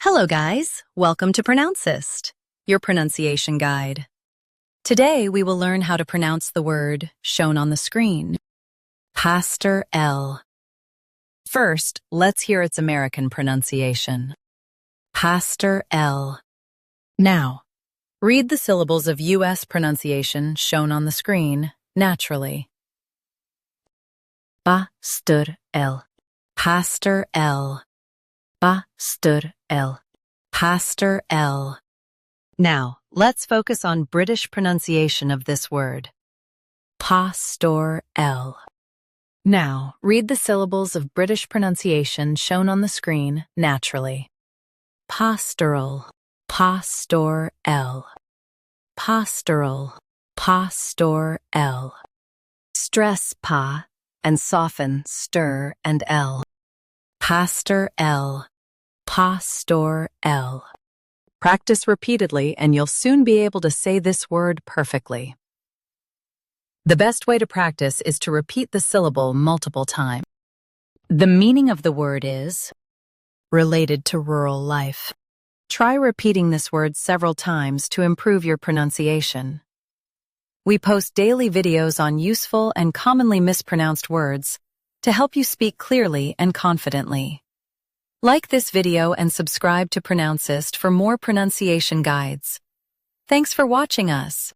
Hello guys, welcome to Pronouncist, your pronunciation guide. Today we will learn how to pronounce the word shown on the screen, PASTORAL. First, let's hear its American pronunciation, PASTORAL. Now, read the syllables of U.S. pronunciation shown on the screen naturally. PASTORAL, PASTORAL, PASTORAL, PASTORAL. Now, let's focus on British pronunciation of this word, PASTORAL. Now, read the syllables of British pronunciation shown on the screen naturally. Pastoral, pastoral, pastoral, pastoral. Stress pa and soften stir and l. Pastoral, pastoral. Practice repeatedly and you'll soon be able to say this word perfectly. The best way to practice is to repeat the syllable multiple times. The meaning of the word is related to rural life. Try repeating this word several times to improve your pronunciation. We post daily videos on useful and commonly mispronounced words to help you speak clearly and confidently. Like this video and subscribe to Pronouncist for more pronunciation guides. Thanks for watching us.